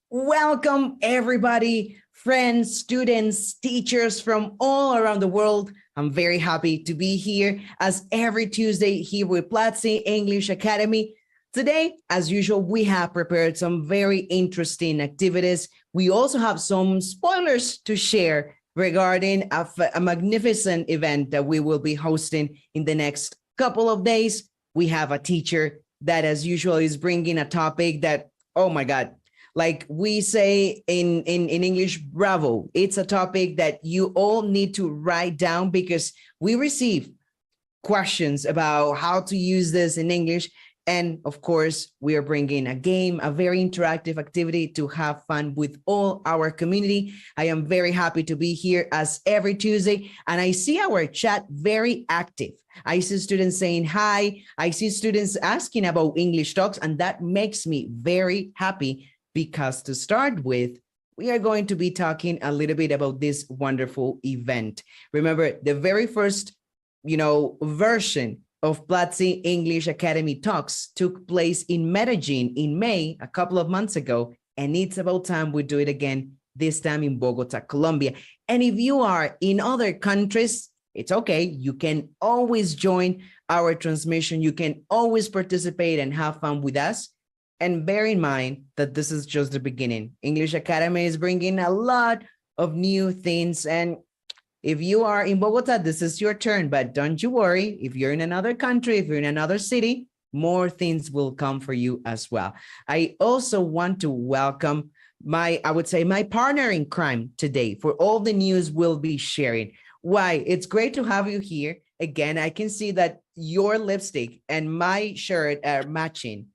Welcome, everybody, friends, students, teachers from all around the world. I'm very happy to be here as every Tuesday here with Platzi English Academy. Today, as usual, we have prepared some very interesting activities. We also have some spoilers to share regarding a magnificent event that we will be hosting in the next couple of days. We have a teacher that, as usual, is bringing a topic that, oh my God, like we say in English, bravo. It's a topic that you all need to write down because we receive questions about how to use this in English. And of course, we are bringing a game, a very interactive activity to have fun with all our community. I am very happy to be here as every Tuesday. And I see our chat very active. I see students saying hi. I see students asking about English talks, and that makes me very happy because to start with, we are going to be talking a little bit about this wonderful event. Remember, the very first, version of Platzi English Academy Talks took place in Medellin in May, a couple of months ago, and it's about time we do it again, this time in Bogota, Colombia. And if you are in other countries, it's okay. You can always join our transmission. You can always participate and have fun with us. And bear in mind that this is just the beginning. English Academy is bringing a lot of new things. And if you are in Bogota, this is your turn. But don't you worry. If you're in another country, if you're in another city, more things will come for you as well. I also want to welcome my partner in crime today for all the news we'll be sharing. Why? It's great to have you here. Again, I can see that your lipstick and my shirt are matching.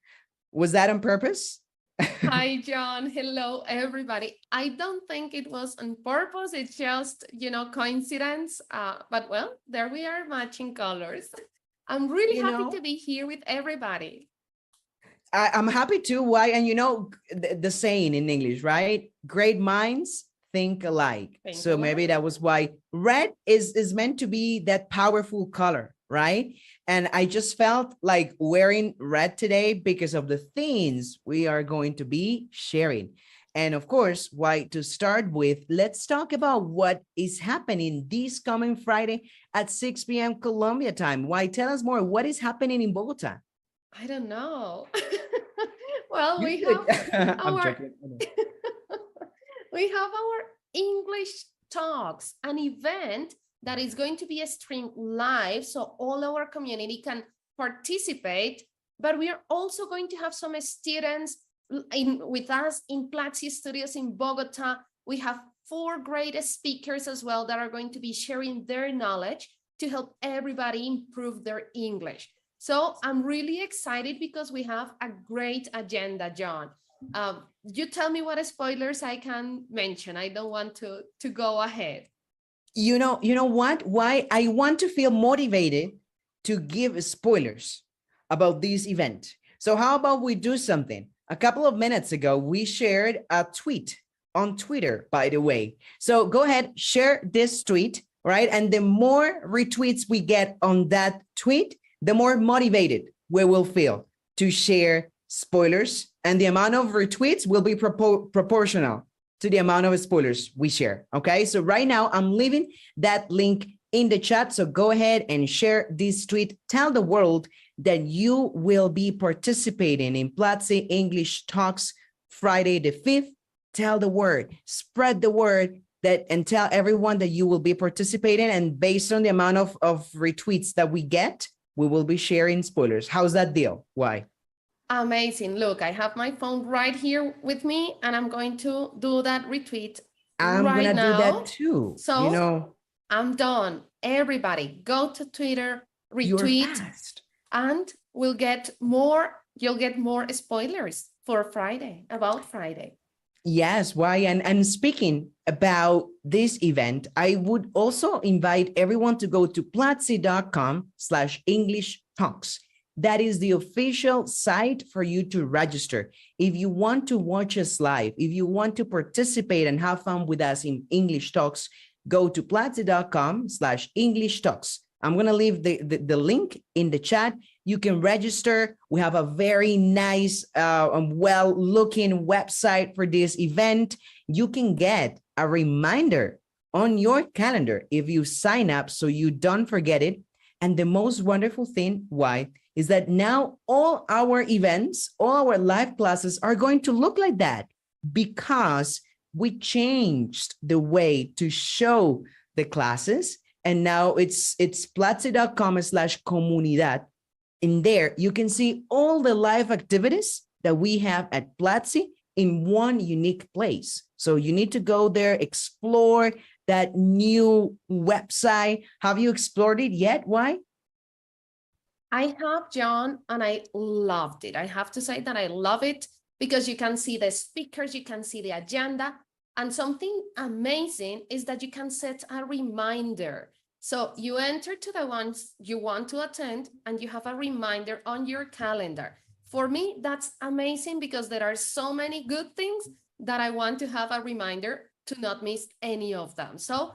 Was that on purpose? Hi, John. Hello, everybody. I don't think it was on purpose. It's just, coincidence. But well, there we are, matching colors. I'm really happy to be here with everybody. I'm happy too. Why? And the saying in English, right? Great minds think alike. So maybe that was why red is meant to be that powerful color, right? And I just felt like wearing red today because of the things we are going to be sharing. And of course, why to start with, let's talk about what is happening this coming Friday at 6 p.m. Colombia time. Why? Tell us more. What is happening in Bogota? I don't know. Well, we have our we have our English Talks, an event that is going to be streamed live so all our community can participate. But we are also going to have some students with us in Platzi Studios in Bogota. We have 4 great speakers as well that are going to be sharing their knowledge to help everybody improve their English. So I'm really excited because we have a great agenda, John. You tell me what spoilers I can mention. I don't want to go ahead. You know what? Why I want to feel motivated to give spoilers about this event. So how about we do something? A couple of minutes ago, we shared a tweet on Twitter, by the way. So go ahead, share this tweet, right? And the more retweets we get on that tweet, the more motivated we will feel to share spoilers, and the amount of retweets will be proportional to the amount of spoilers we share. Okay, so right now I'm leaving that link in the chat. So go ahead and share this tweet. Tell the world that you will be participating in Platzi English Talks Friday the 5th. Tell the word, spread the word and tell everyone that you will be participating. And based on the amount of retweets that we get, we will be sharing spoilers. How's that deal? Why? Amazing. Look, I have my phone right here with me, and I'm going to do that retweet I'm right gonna now. do that too. So I'm done. Everybody go to Twitter, retweet, and you'll get more spoilers for Friday, about Friday. Yes, why? And speaking about this event, I would also invite everyone to go to platzi.com/English Talks. That is the official site for you to register. If you want to watch us live, if you want to participate and have fun with us in English Talks, go to platzi.com/English Talks. I'm going to leave the link in the chat. You can register. We have a very nice, well-looking website for this event. You can get a reminder on your calendar if you sign up so you don't forget it. And the most wonderful thing, why, is that now all our events, all our live classes are going to look like that because we changed the way to show the classes. And now it's platzi.com/comunidad. In there, you can see all the live activities that we have at Platzi in one unique place. So you need to go there, explore that new website. Have you explored it yet? Why? I have, John, and I loved it. I have to say that I love it because you can see the speakers, you can see the agenda, and something amazing is that you can set a reminder. So you enter to the ones you want to attend and you have a reminder on your calendar. For me, that's amazing because there are so many good things that I want to have a reminder to not miss any of them. So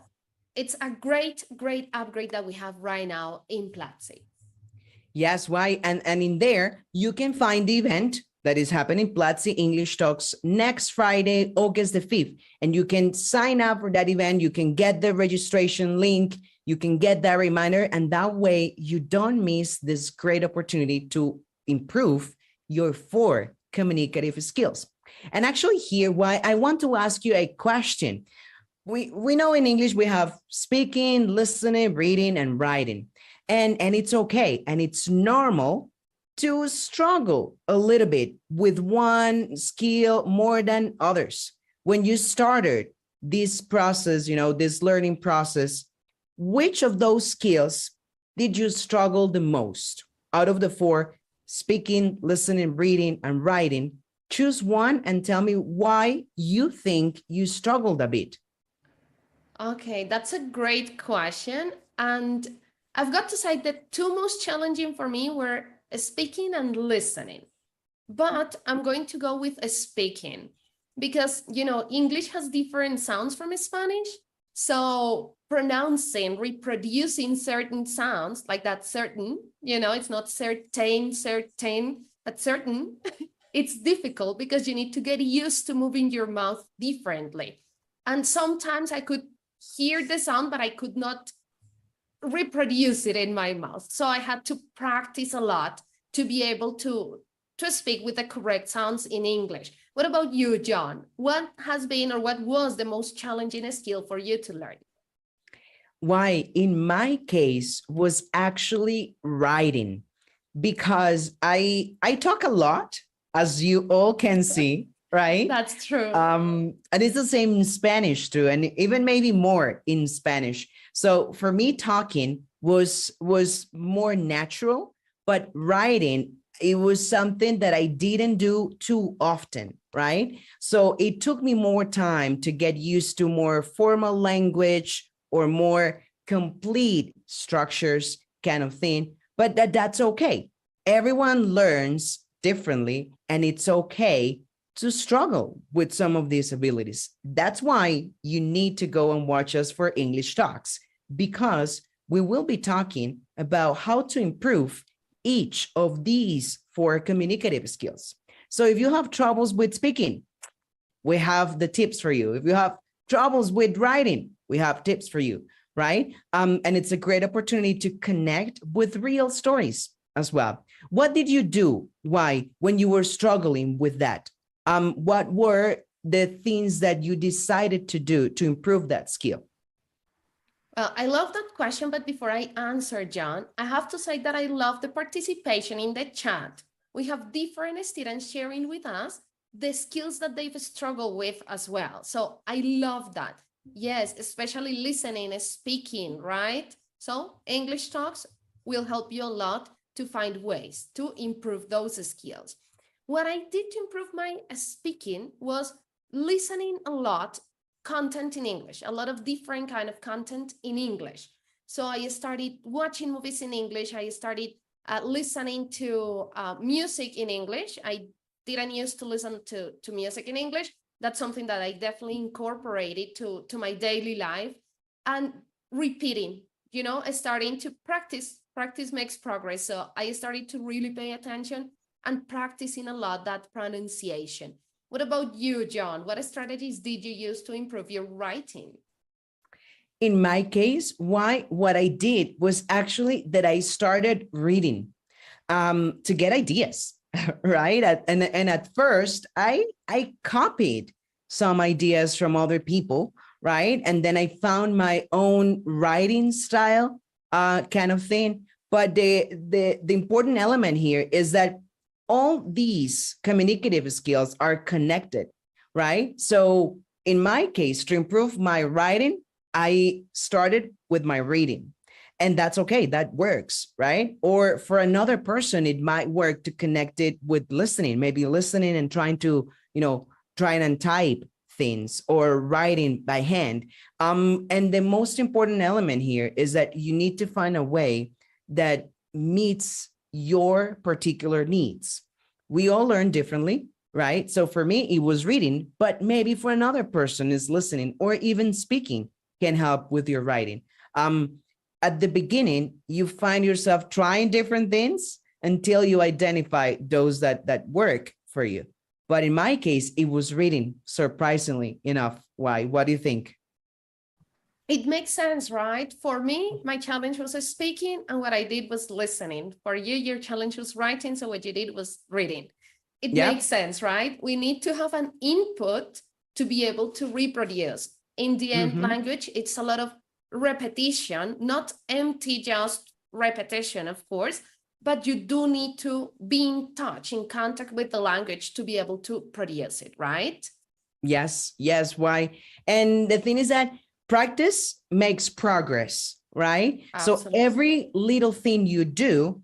it's a great, great upgrade that we have right now in Platzi. Yes, why? And in there, you can find the event that is happening, Platzi English Talks, next Friday, August the 5th. And you can sign up for that event. You can get the registration link. You can get that reminder. And that way, you don't miss this great opportunity to improve your 4 communicative skills. And actually here, why I want to ask you a question. We know in English, we have speaking, listening, reading, and writing. And it's okay. And it's normal to struggle a little bit with one skill more than others. When you started this process, this learning process, which of those skills did you struggle the most out of the 4, speaking, listening, reading, and writing? Choose one and tell me why you think you struggled a bit. Okay, that's a great question. And I've got to say the 2 most challenging for me were speaking and listening. But I'm going to go with speaking because, English has different sounds from Spanish. So pronouncing, reproducing certain sounds like that certain, it's not certain, but certain. It's difficult because you need to get used to moving your mouth differently. And sometimes I could hear the sound, but I could not reproduce it in my mouth. So I had to practice a lot to be able to speak with the correct sounds in English. What about you, John? What has been or what was the most challenging skill for you to learn? Why, in my case, was actually writing, because I talk a lot, as you all can see, right? That's true. And it's the same in Spanish too, and even maybe more in Spanish. So for me, talking was more natural, but writing, it was something that I didn't do too often, right? So it took me more time to get used to more formal language or more complete structures kind of thing, but that's okay. Everyone learns differently, and it's okay to struggle with some of these abilities. That's why you need to go and watch us for English Talks, because we will be talking about how to improve each of these 4 communicative skills. So if you have troubles with speaking, we have the tips for you. If you have troubles with writing, we have tips for you, right? And it's a great opportunity to connect with real stories as well. What did you do? Why, when you were struggling with that? What were the things that you decided to do to improve that skill? Well, I love that question, but before I answer, John, I have to say that I love the participation in the chat. We have different students sharing with us the skills that they've struggled with as well. So I love that. Yes, especially listening and speaking, right? So English Talks will help you a lot to find ways to improve those skills. What I did to improve my speaking was listening a lot, content in English, a lot of different kind of content in English. So I started watching movies in English. I started listening to music in English. I didn't used to listen to music in English. That's something that I definitely incorporated to my daily life. And repeating, starting to practice. Practice makes progress. So I started to really pay attention and practicing a lot that pronunciation. What about you, John? What strategies did you use to improve your writing? In my case, what I did was actually that I started reading to get ideas, right? And at first, I copied some ideas from other people, right? And then I found my own writing style, kind of thing. But the important element here is that all these communicative skills are connected, right? So in my case, to improve my writing, I started with my reading. And that's okay, that works, right? Or for another person, it might work to connect it with listening, maybe listening and trying to, trying and type things or writing by hand. And the most important element here is that you need to find a way that meets your particular needs. We all learn differently, right? So for me, it was reading, but maybe for another person is listening or even speaking can help with your writing. At the beginning, you find yourself trying different things until you identify those that work for you. But in my case, it was reading, surprisingly enough. Why? What do you think? It makes sense, right? For me, my challenge was speaking, and what I did was listening. For you, your challenge was writing, so what you did was reading. It makes sense, right? We need to have an input to be able to reproduce. In the end, language, it's a lot of repetition, not empty, just repetition, of course, but you do need to be in touch, in contact with the language to be able to produce it, right? Yes. Why? And the thing is that practice makes progress, right? Absolutely. So every little thing you do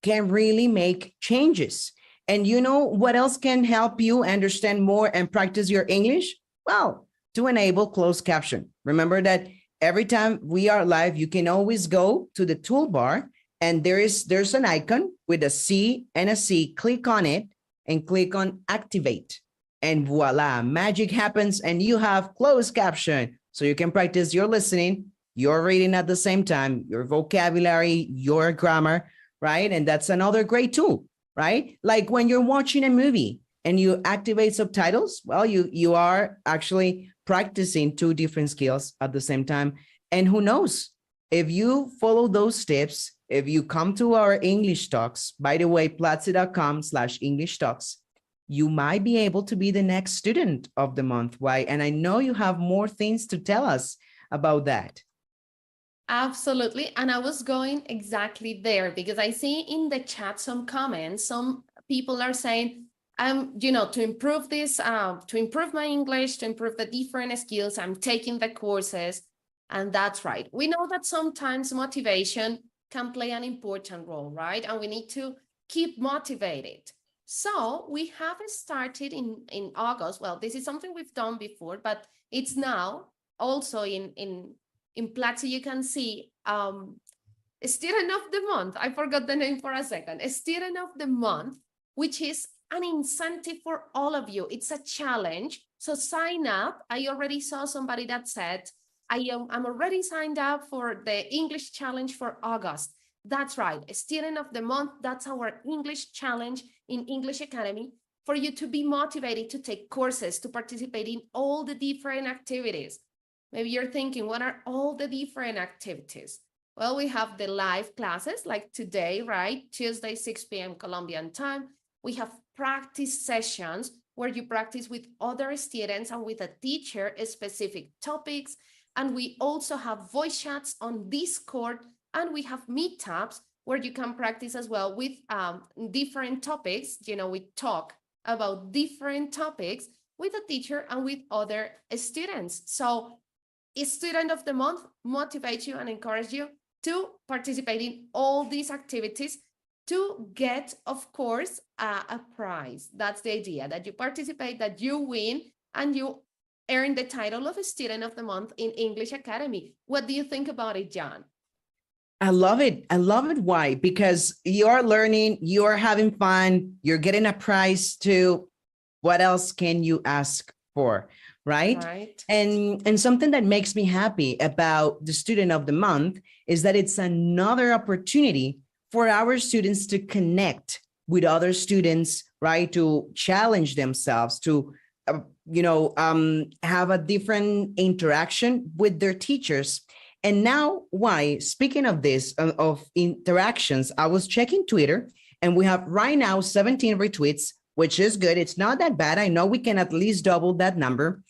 can really make changes. And you know what else can help you understand more and practice your English? Well, to enable closed caption. Remember that every time we are live, you can always go to the toolbar and there's an icon with a C and a C. Click on it and click on activate. And voila, magic happens and you have closed caption. So you can practice your listening, your reading at the same time, your vocabulary, your grammar, right? And that's another great tool, right? Like when you're watching a movie and you activate subtitles, well, you are actually practicing two different skills at the same time. And who knows, if you follow those steps, if you come to our English talks, by the way, platzi.com/English talks, you might be able to be the next student of the month. Why? And I know you have more things to tell us about that. Absolutely. And I was going exactly there because I see in the chat some comments, some people are saying, to improve this, to improve my English, to improve the different skills, I'm taking the courses. And that's right. We know that sometimes motivation can play an important role, right? And we need to keep motivated. So we have started in August. Well, this is something we've done before, but it's now also in Platzi, you can see Student of the Month. I forgot the name for a second. A Student of the Month, which is an incentive for all of you. It's a challenge. So sign up. I already saw somebody that said, I'm already signed up for the English challenge for August. That's right. A Student of the Month. That's our English challenge in English Academy for you to be motivated to take courses, to participate in all the different activities. Maybe you're thinking, what are all the different activities? Well, we have the live classes like today, right? Tuesday, 6 p.m. Colombian time. We have practice sessions where you practice with other students and with a teacher specific topics. And we also have voice chats on Discord, and we have meetups where you can practice as well with different topics. We talk about different topics with a teacher and with other students. So a Student of the Month motivates you and encourages you to participate in all these activities to get, of course, a prize. That's the idea, that you participate, that you win, and you earn the title of a Student of the Month in English Academy. What do you think about it, John? I love it. I love it. Why? Because you're learning, you're having fun, you're getting a prize too. What else can you ask for? right? Right. And something that makes me happy about the student of the month is that it's another opportunity for our students to connect with other students, right? To challenge themselves, to have a different interaction with their teachers. And now, why? Speaking of this, of interactions, I was checking Twitter, and we have right now 17 retweets, which is good. It's not that bad. I know we can at least double that number.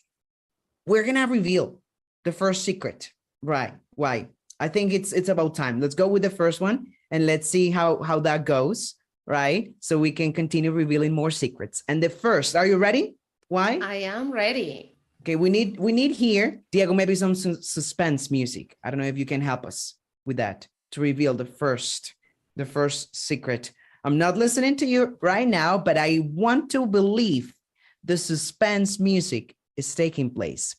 We're gonna reveal the first secret, right? Why? I think it's about time. Let's go with the first one, and let's see how that goes, right? So we can continue revealing more secrets. And the first, are you ready? Why? I am ready. Okay, we need here, Diego, maybe some suspense music. I don't know if you can help us with that to reveal the first secret. I'm not listening to you right now, but I want to believe the suspense music is taking place.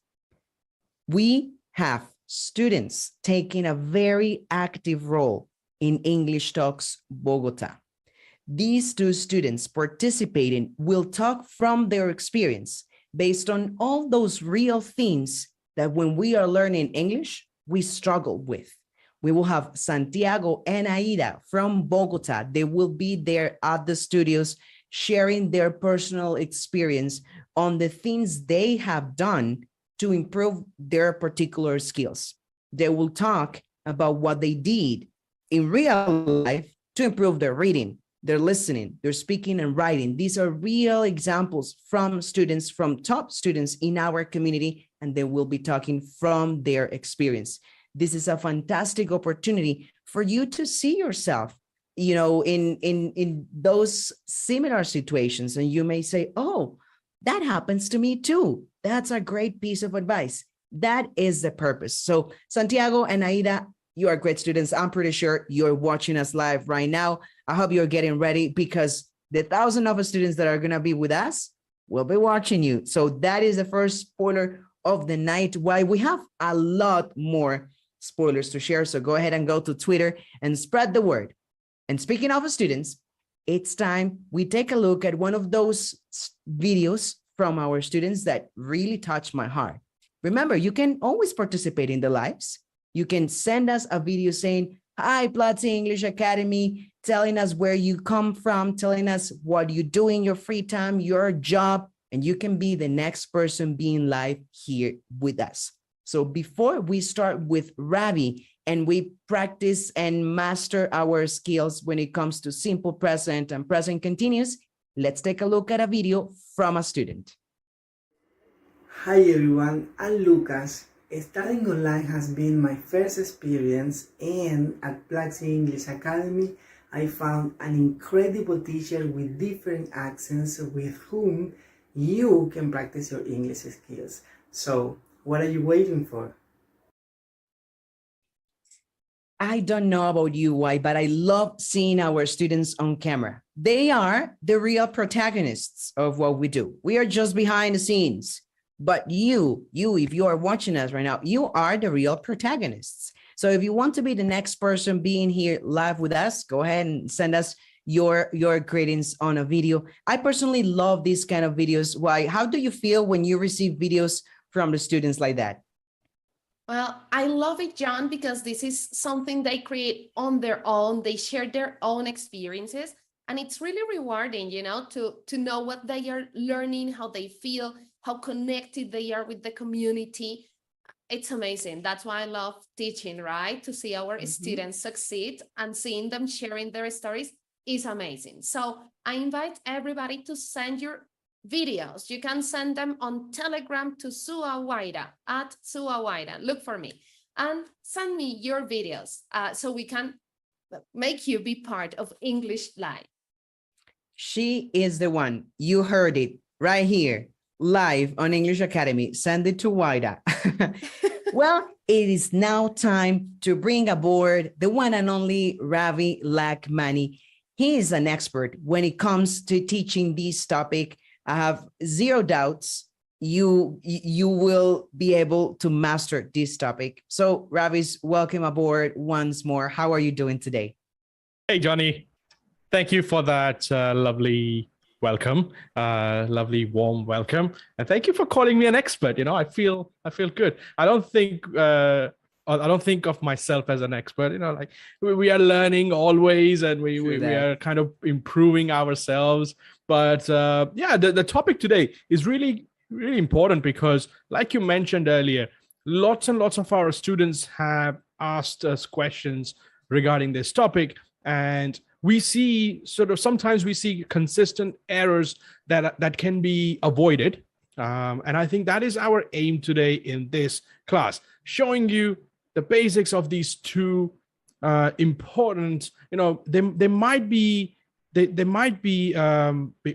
We have students taking a very active role in English Talks Bogota. These two students participating will talk from their experience based on all those real things that when we are learning English, we struggle with. We will have Santiago and Aida from Bogota. They will be there at the studios sharing their personal experience on the things they have done to improve their particular skills. They will talk about what they did in real life to improve their reading, their listening, their speaking and writing. These are real examples from students, from top students in our community, and they will be talking from their experience. This is a fantastic opportunity for you to see yourself, in those similar situations. And you may say, oh, that happens to me too. That's a great piece of advice. That is the purpose. So Santiago and Aida, you are great students. I'm pretty sure you're watching us live right now. I hope you're getting ready, because the thousands of students that are going to be with us will be watching you. So that is the first spoiler of the night. Why we have a lot more spoilers to share. So go ahead and go to Twitter and spread the word. And speaking of students, it's time we take a look at one of those videos from our students that really touched my heart. Remember, you can always participate in the lives. You can send us a video saying, hi, Platzi English Academy, telling us where you come from, telling us what you do in your free time, your job, and you can be the next person being live here with us. So before we start with Ravi and we practice and master our skills when it comes to simple present and present continuous, let's take a look at a video from a student. Hi everyone, I'm Lucas. Studying online has been my first experience, and at Platzi English Academy I found an incredible teacher with different accents with whom you can practice your English skills. So, what are you waiting for? I don't know about you, why, but I love seeing our students on camera. They are the real protagonists of what we do. We are just behind the scenes. But you, if you are watching us right now, you are the real protagonists. So if you want to be the next person being here live with us, go ahead and send us your greetings on a video. I personally love these kind of videos. Why? How do you feel when you receive videos from the students like that? Well, I love it, John, because this is something they create on their own. They share their own experiences, and it's really rewarding, to know what they are learning, how they feel, how connected they are with the community. It's amazing. That's why I love teaching, right? To see our students succeed and seeing them sharing their stories is amazing. So I invite everybody to send your videos. You can send them on Telegram to Suawaida, at Suawaida. Look for me and send me your videos so we can make you be part of English Live. She is the one. You heard it right here, live on English Academy. Send it to Waida. Well, it is now time to bring aboard the one and only Ravi Lakmani. He is an expert when it comes to teaching this topic. I have zero doubts you will be able to master this topic. So Ravis, welcome aboard once more. How are you doing today? Hey, Johnny. Thank you for that lovely welcome, lovely, warm welcome, and thank you for calling me an expert. I feel good. I don't think of myself as an expert. Like we are learning always, and we are kind of improving ourselves. But yeah, the topic today is really important because, like you mentioned earlier, lots and lots of our students have asked us questions regarding this topic, and sometimes we see consistent errors that can be avoided. And I think that is our aim today in this class, showing you the basics of these two important, they might be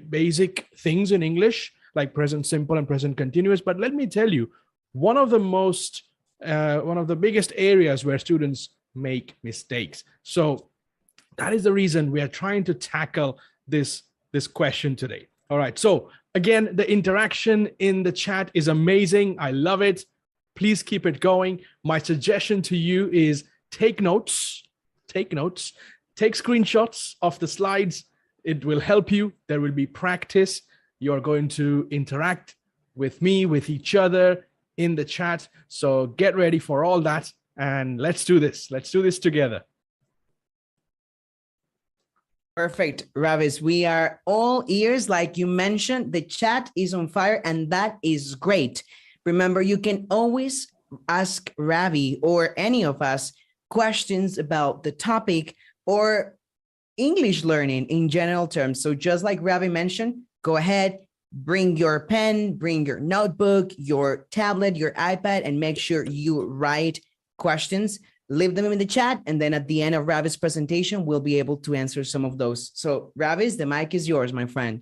basic things in English, like present simple and present continuous. But let me tell you, one of the biggest areas where students make mistakes. So that is the reason we are trying to tackle this question today. All right. So again, the interaction in the chat is amazing. I love it. Please keep it going. My suggestion to you is take notes, take screenshots of the slides. It will help you. There will be practice. You're going to interact with me, with each other in the chat. So get ready for all that. And let's do this. Let's do this together. Perfect, Ravis. We are all ears. Like you mentioned, the chat is on fire, and that is great. Remember, you can always ask Ravi or any of us questions about the topic or English learning in general terms. So just like Ravi mentioned, go ahead, bring your pen, bring your notebook, your tablet, your iPad, and make sure you write questions. Leave them in the chat, and then at the end of Ravi's presentation, we'll be able to answer some of those. So Ravis, the mic is yours, my friend.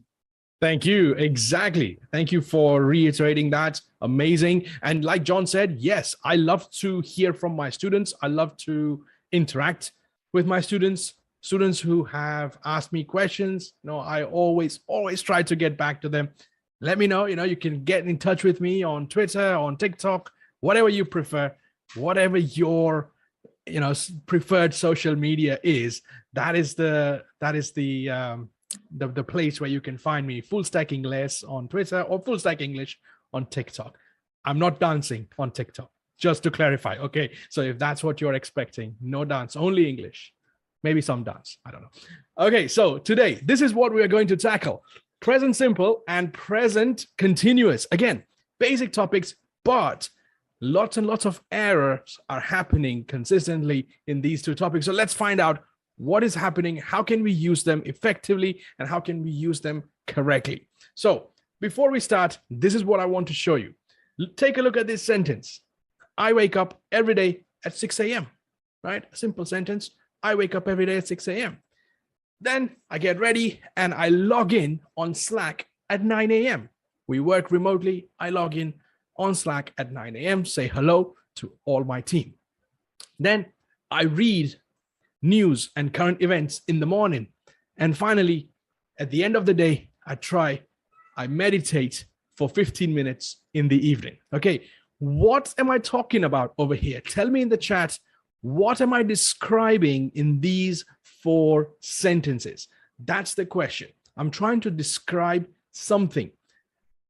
Thank you. Exactly. Thank you for reiterating that. Amazing. And like John said, yes, I love to hear from my students. I love to interact with my students who have asked me questions. I always try to get back to them. Let me know, you can get in touch with me on Twitter, on TikTok, whatever you prefer, whatever your preferred social media is. That is the place where you can find me. Full Stack English on Twitter or Full Stack English on TikTok. I'm not dancing on TikTok, just to clarify. Okay, so if that's what you're expecting, no dance, only English, maybe some dance, I don't know. Okay, so today this is what we are going to tackle: present simple and present continuous. Again, basic topics, but lots and lots of errors are happening consistently in these two topics. So let's find out what is happening, how can we use them effectively, and how can we use them correctly. So before we start, this is what I want to show you. Take a look at this sentence. I wake up every day at 6 a.m., right? A simple sentence. I wake up every day at 6 a.m. Then I get ready and I log in on Slack at 9 a.m. We work remotely. I log in on Slack at 9 a.m., say hello to all my team. Then I read news and current events in the morning. And finally, at the end of the day, I meditate for 15 minutes in the evening. Okay, what am I talking about over here? Tell me in the chat, what am I describing in these 4 sentences? That's the question. I'm trying to describe something.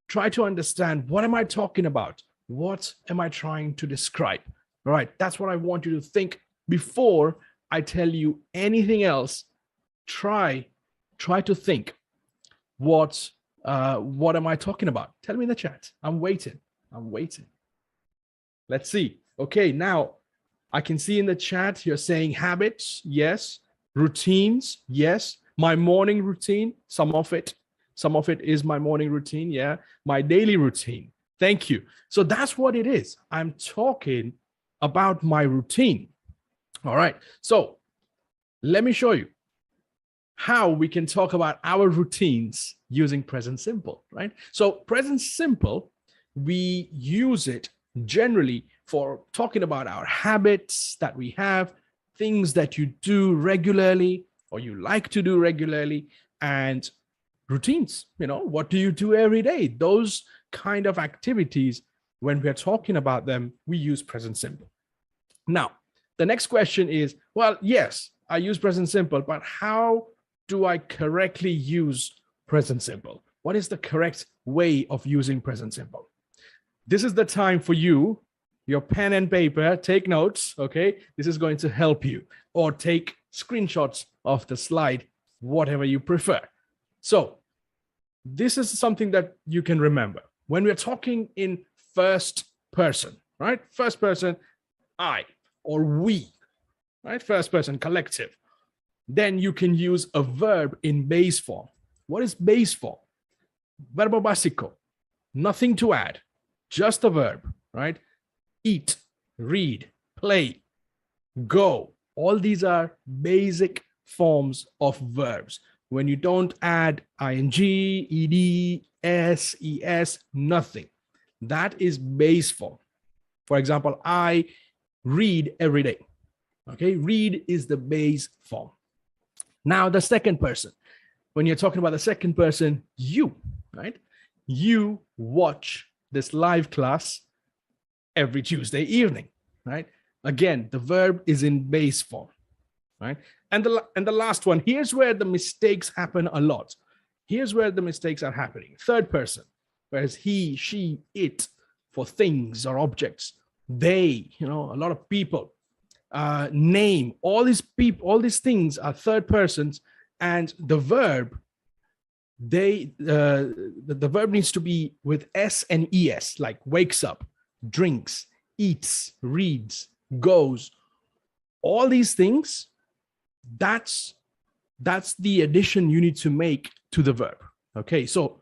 Try to understand, what am I talking about? What am I trying to describe? All right, that's what I want you to think before I tell you anything else. Try to think, what am I talking about? Tell me in the chat. I'm waiting. Let's see. Okay, now I can see in the chat you're saying habits, yes. Routines, yes. My morning routine, some of it is my morning routine, yeah. My daily routine. Thank you. So that's what it is. I'm talking about my routine. All right. So let me show you how we can talk about our routines using present simple, right? So present simple, we use it generally for talking about our habits that we have, things that you do regularly or you like to do regularly, and routines. What do you do every day? Those kind of activities, when we're talking about them, we use present simple. Now, the next question is, well, yes, I use present simple, but how do I correctly use present simple? What is the correct way of using present simple? This is the time for you, your pen and paper, take notes, okay? This is going to help you, or take screenshots of the slide, whatever you prefer. So this is something that you can remember. When we're talking in first person, right? First person, I or we, right? First person, collective. Then you can use a verb in base form. What is base form? Verbo básico, nothing to add, just a verb, right? Eat, read, play, go. All these are basic forms of verbs. When you don't add ing, ed, s, es, nothing. That is base form. For example, I read every day. Okay, read is the base form. Now, the second person. When you're talking about the second person, you, right? You watch this live class every Tuesday evening, right? Again, the verb is in base form, right? And the last one, here's where the mistakes happen a lot. Here's where the mistakes are happening. Third person, whereas he, she, it, for things or objects. They, a lot of people. Name, all these people, all these things are third persons, and the verb, the verb needs to be with s and es, like wakes up, drinks, eats, reads, goes. All these things, that's the addition you need to make to the verb. Okay, so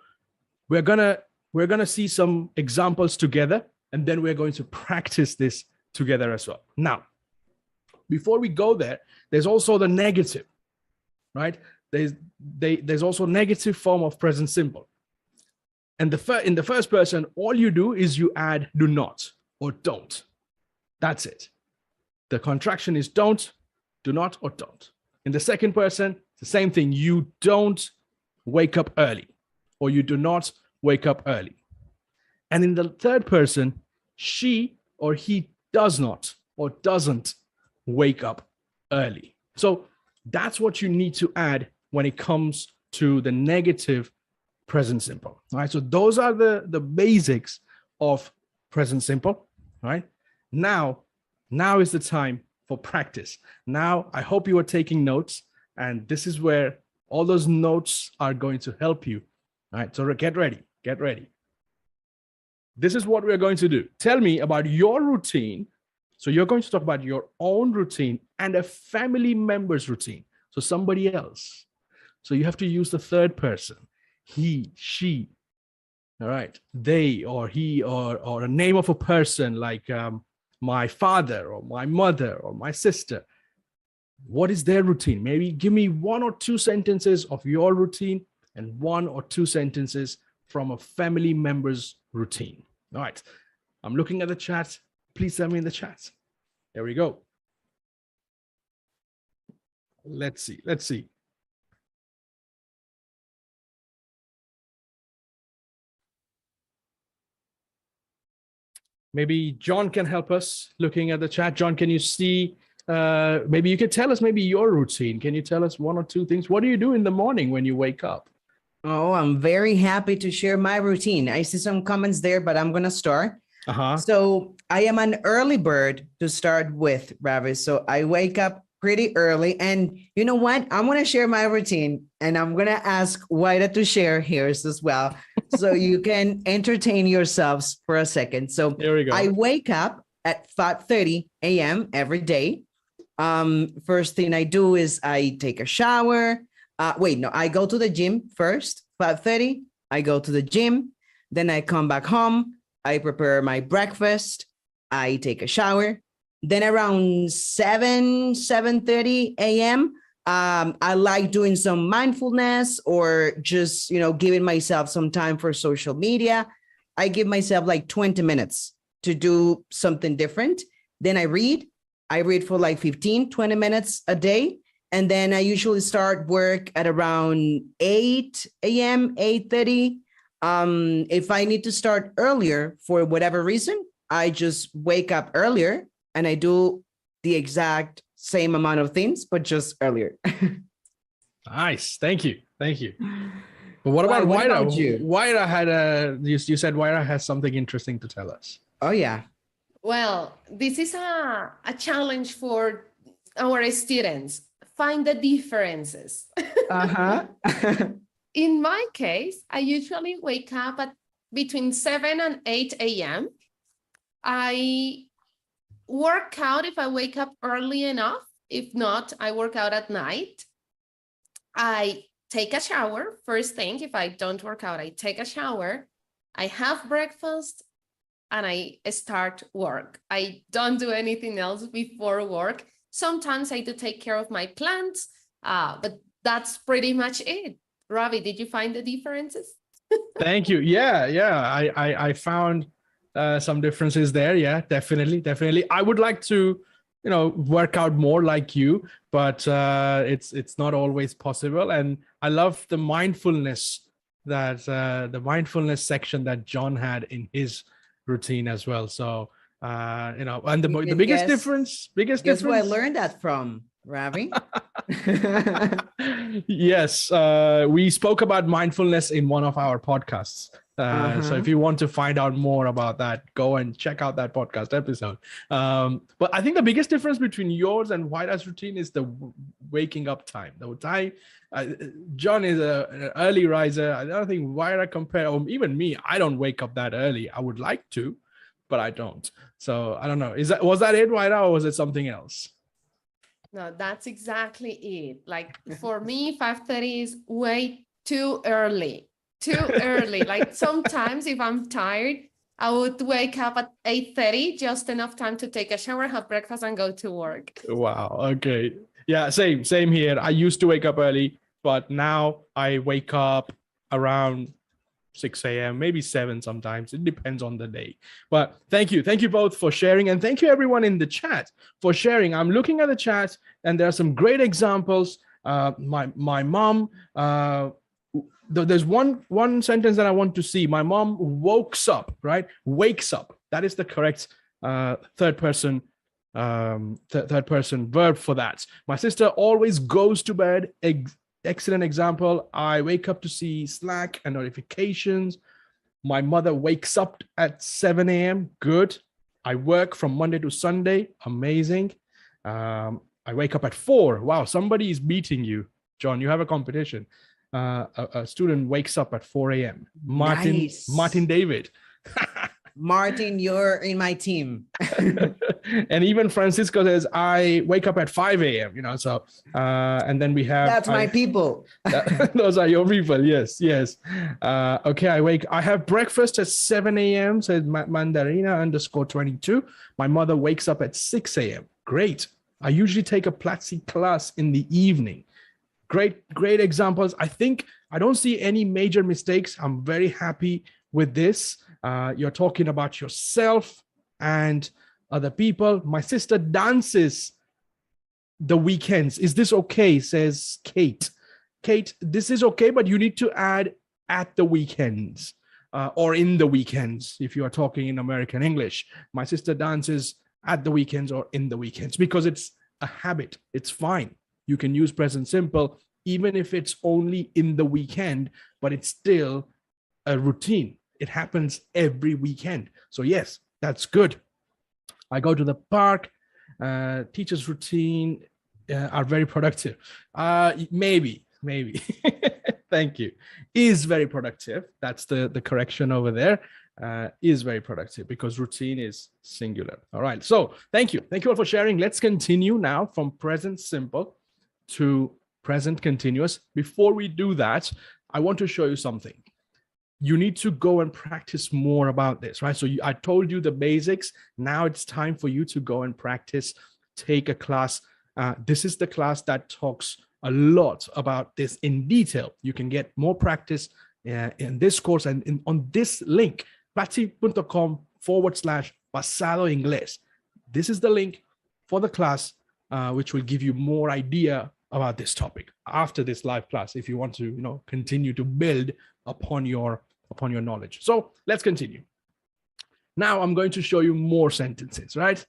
we're gonna see some examples together, and then we're going to practice this together as well. Now, before we go there, there's also the negative, right? There's also negative form of present simple. And in the first person, all you do is you add do not or don't. That's it. The contraction is don't, do not, or don't. In the second person, it's the same thing. You don't wake up early, or you do not wake up early. And in the third person, she or he does not or doesn't wake up early. So that's what you need to add when it comes to the negative present simple. All right. So those are the basics of present simple. All right. Now is the time for practice. Now, I hope you are taking notes, and this is where all those notes are going to help you. All right. So get ready. Get ready. This is what we're going to do. Tell me about your routine. So you're going to talk about your own routine and a family member's routine. So somebody else. So you have to use the third person. He, she, all right, they or he, or a name of a person like my father or my mother or my sister. What is their routine? Maybe give me 1 or 2 sentences of your routine and 1 or 2 sentences from a family member's routine. All right, I'm looking at the chat. Please tell me in the chat. There we go. Let's see. Maybe John can help us looking at the chat. John, can you see, maybe you could tell us maybe your routine. Can you tell us 1 or 2 things? What do you do in the morning when you wake up? Oh, I'm very happy to share my routine. I see some comments there, but I'm going to start. So I am an early bird to start with, Ravi. So I wake up pretty early, and you know what? I'm going to share my routine, and I'm going to ask Waida to share hers as well. So you can entertain yourselves for a second. So there we go. I wake up at 5:30 a.m. every day. First thing I do is I take a shower. I go to the gym first. 5:30, I go to the gym. Then I come back home. I prepare my breakfast. I take a shower. Then around 7:30 a.m., I like doing some mindfulness or just, giving myself some time for social media. I give myself like 20 minutes to do something different. Then I read. I read for like 15, 20 minutes a day. And then I usually start work at around 8 a.m., 8:30. If I need to start earlier for whatever reason, I just wake up earlier and I do the exact same amount of things, but just earlier. Nice. Thank you. But what about What Waira? about you? Waira had you said Waira has something interesting to tell us. Oh, yeah. Well, this is a challenge for our students. Find the differences. Uh-huh. In my case, I usually wake up at between 7 and 8 a.m. I work out if I wake up early enough. If not, I work out at night. I take a shower first thing. If I don't work out, I take a shower. I have breakfast and I start work. I don't do anything else before work. Sometimes I do take care of my plants, but that's pretty much it. Ravi, did you find the differences? Thank you. Yeah. I found some differences there. Yeah, definitely. I would like to, work out more like you, but it's not always possible. And I love the mindfulness the mindfulness section that John had in his routine as well. So and the biggest difference. Guess where I learned that from, Ravi? Yes, we spoke about mindfulness in one of our podcasts. So if you want to find out more about that, go and check out that podcast episode. But I think the biggest difference between yours and Waira's routine is the waking up time. The time John is an early riser. I don't think Waira or even me, I don't wake up that early. I would like to, but I don't. So I don't know. Was that it, Waira, or was it something else? No, that's exactly it. Like for me, 5:30 is way too early. Like sometimes if I'm tired, I would wake up at 8:30, just enough time to take a shower, have breakfast, and go to work. Wow. Okay. Yeah, same here. I used to wake up early, but now I wake up around 6 a.m., maybe 7 sometimes. It depends on the day. But thank you both for sharing, and thank you everyone in the chat for sharing. I'm looking at the chat, and there are some great examples. My mom. There's one sentence that I want to see. My mom wakes up. That is the correct third person verb for that. My sister always goes to bed. Excellent example. I wake up to see Slack and notifications. My mother wakes up at 7 a.m. Good. I work from Monday to Sunday. Amazing. I wake up at 4. Wow, somebody is beating you. John, you have a competition. A student wakes up at 4 a.m. Martin David. Martin, you're in my team. And even Francisco says, I wake up at 5 a.m. So and then we have that's my people. Those are your people. Yes. Okay, I have breakfast at 7 a.m. says Mandarina_22. My mother wakes up at 6 a.m. Great. I usually take a Platzi class in the evening. Great examples. I think I don't see any major mistakes. I'm very happy with this. You're talking about yourself and other people. My sister dances the weekends. Is this okay? Says Kate. Kate, this is okay, but you need to add at the weekends or in the weekends if you are talking in American English. My sister dances at the weekends or in the weekends because it's a habit. It's fine. You can use present simple even if it's only in the weekend, but it's still a routine. It happens every weekend. So yes, that's good. I go to the park. Teachers' routine are very productive. Maybe. Thank you. Is very productive. That's the correction over there. Is very productive because routine is singular. All right. So thank you. Thank you all for sharing. Let's continue now from present simple to present continuous. Before we do that, I want to show you something. You need to go and practice more about this, right? So I told you the basics. Now it's time for you to go and practice, take a class. This is the class that talks a lot about this in detail. You can get more practice in this course and on this link, platzi.com/Pasado Inglés. This is the link for the class, which will give you more idea about this topic after this live class, if you want to, continue to build upon your knowledge. So let's continue. Now I'm going to show you more sentences, right?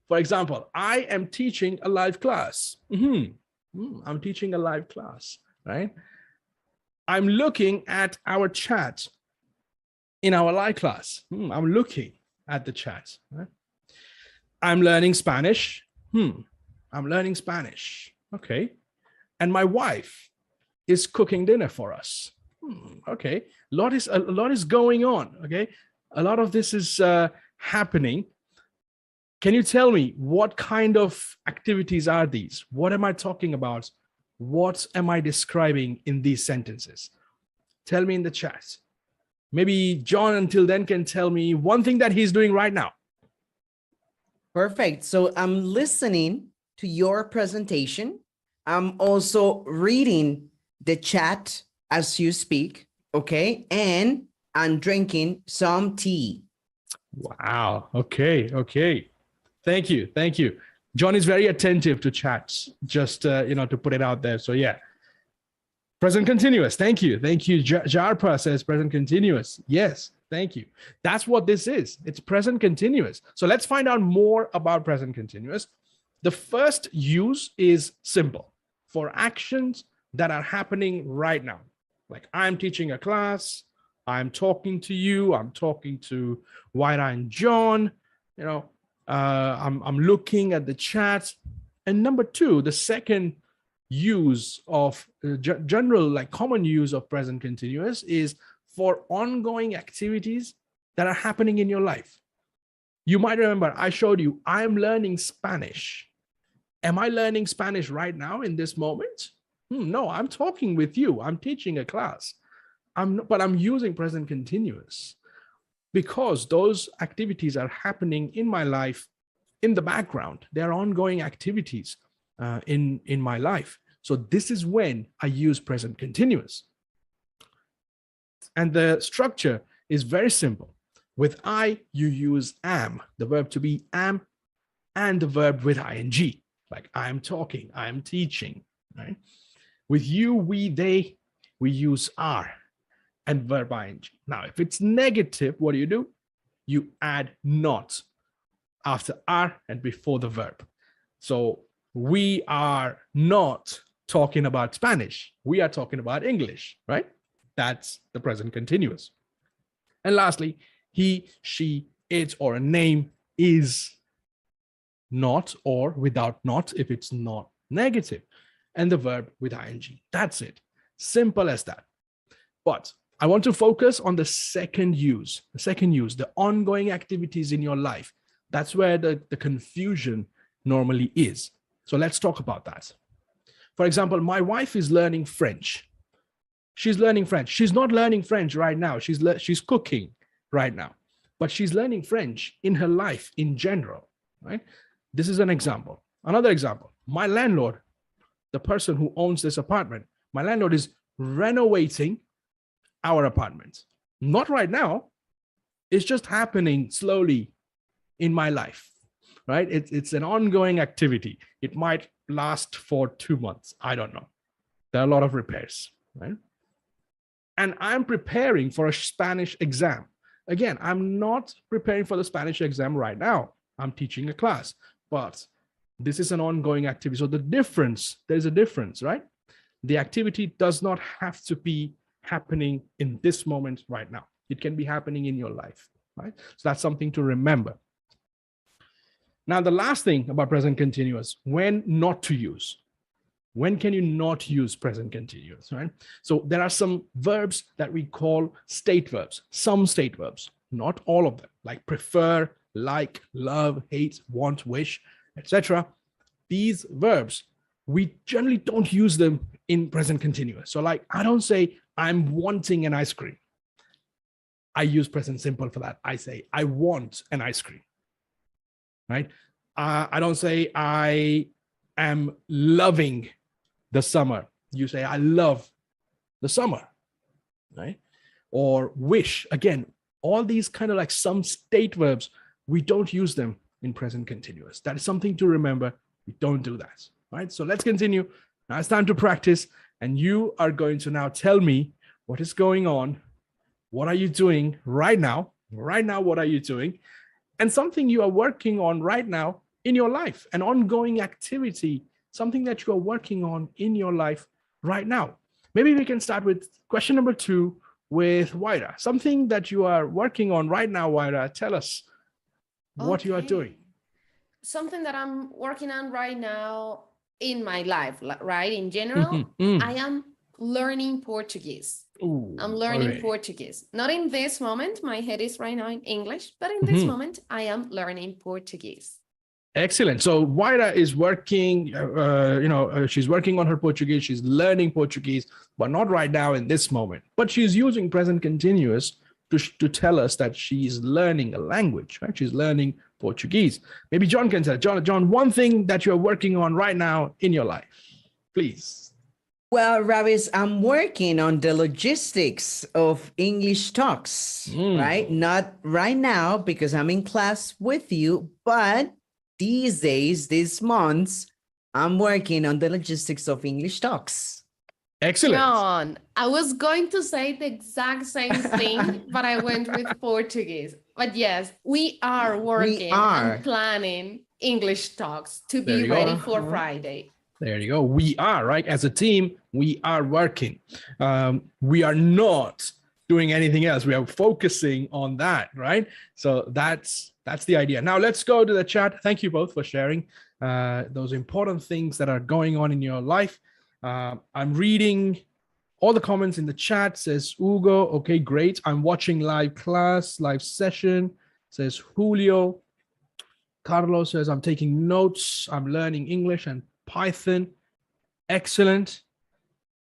For example, I am teaching a live class. I'm teaching a live class, right? I'm looking at our chat in our live class. I'm looking at the chat. Right? I'm learning Spanish. I'm learning Spanish. Okay. And my wife is cooking dinner for us. Okay. A lot is going on. Okay. A lot of this is happening. Can you tell me what kind of activities are these? What am I talking about? What am I describing in these sentences? Tell me in the chat. Maybe John until then can tell me one thing that he's doing right now. Perfect. So I'm listening to your presentation. I'm also reading the chat as you speak. Okay. And I'm drinking some tea. Wow. Okay. Okay. Thank you. Thank you. John is very attentive to chats, just, to put it out there. So yeah. Present continuous. Thank you. Thank you. Jarpa says present continuous. Yes. Thank you. That's what this is. It's present continuous. So let's find out more about present continuous. The first use is simple for actions that are happening right now. Like I'm teaching a class. I'm talking to you. I'm talking to White and John. I'm looking at the chat. And number two, the second use of general, like common use of present continuous is for ongoing activities that are happening in your life. You might remember I showed you, I'm learning Spanish. Am I learning Spanish right now in this moment? No, I'm talking with you. I'm teaching a class. But I'm using present continuous because those activities are happening in my life in the background. They're ongoing activities in my life. So this is when I use present continuous. And the structure is very simple. With I, you use am, the verb to be am, and the verb with ing, like I'm talking, I'm teaching, right? With you, we, they, we use are and verb ing. Now, if it's negative, what do? You add not after are and before the verb. So we are not talking about Spanish. We are talking about English, right? That's the present continuous. And lastly, he, she, it, or a name is not or without not if it's not negative. And the verb with ing. That's it. Simple as that. But I want to focus on the second use, the ongoing activities in your life. That's where the confusion normally is. So let's talk about that. For example, my wife is learning French. She's learning French. She's not learning French right now. She's cooking right now, but she's learning French in her life in general, right? This is an example. Another example, my landlord, the person who owns this apartment, my landlord is renovating our apartment. Not right now. It's just happening slowly in my life, right? It's an ongoing activity. It might last for 2 months. I don't know. There are a lot of repairs, right? And I'm preparing for a Spanish exam. Again, I'm not preparing for the Spanish exam right now. I'm teaching a class, but this is an ongoing activity. So there's a difference, right? The activity does not have to be happening in this moment right now. It can be happening in your life, right? So that's something to remember. Now, the last thing about present continuous, when not to use. When can you not use present continuous, right? So there are some verbs that we call state verbs, some state verbs, not all of them, like prefer, like, love, hate, want, wish, etc. These verbs, we generally don't use them in present continuous. So like, I don't say, I'm wanting an ice cream. I use present simple for that. I say, I want an ice cream, right? I don't say, I am loving the summer. You say, I love the summer, right? Or wish. Again, all these kind of like some state verbs, we don't use them in present continuous. That is something to remember. We don't do that, right? So let's continue. Now it's time to practice. And you are going to now tell me what is going on. What are you doing right now? Right now, what are you doing? And something you are working on right now in your life, an ongoing activity, something that you are working on in your life right now. maybe we can start with question number 2 with Waira. Something that you are working on right now, Waira. Tell us what you are doing. Something that I'm working on right now in my life, right? In general, I am learning Portuguese. Ooh, I'm learning okay. Portuguese. Not in this moment, my head is right now in English, but in this moment, I am learning Portuguese. Excellent. So Waira is working, she's working on her Portuguese. She's learning Portuguese, but not right now in this moment. But she's using present continuous to tell us that she's learning a language, right? She's learning Portuguese. Maybe John can tell. John, one thing that you're working on right now in your life, please. Well, Ravis, I'm working on the logistics of English talks, right? Not right now because I'm in class with you, but these days, these months, I'm working on the logistics of English talks. Excellent. John, I was going to say the exact same thing, but I went with Portuguese. But yes, we are working and planning English talks to be ready for Friday. There you go. We are, right? As a team, we are working. We are not doing anything else. We are focusing on that, right? So that's the idea. Now let's go to the chat. Thank you both for sharing those important things that are going on in your life. I'm reading all the comments in the chat. Says Hugo, okay, great. I'm watching live class, live session. Says Julio. Carlos says, I'm taking notes. I'm learning English and Python. Excellent.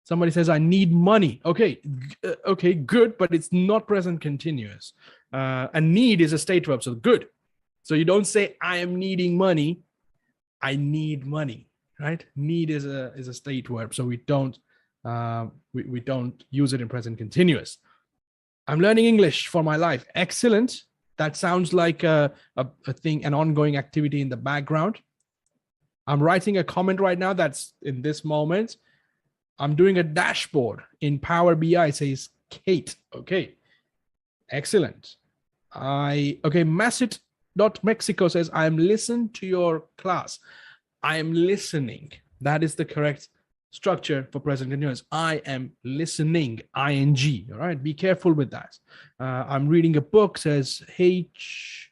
Somebody says, I need money. Okay, okay, good, but it's not present continuous. And need is a state verb, so good. So you don't say, I am needing money. I need money, right? Need is a state verb, so we don't use it in present continuous. I'm learning English for my life. Excellent. That sounds like a thing, an ongoing activity in the background. I'm writing a comment right now that's in this moment. I'm doing a dashboard in Power BI, says Kate. Okay, excellent. Massit.Mexico says, I am listening to your class. I am listening. That is the correct structure for present continuous. I am listening, ing. All right, be careful with that. I'm reading a book, says H.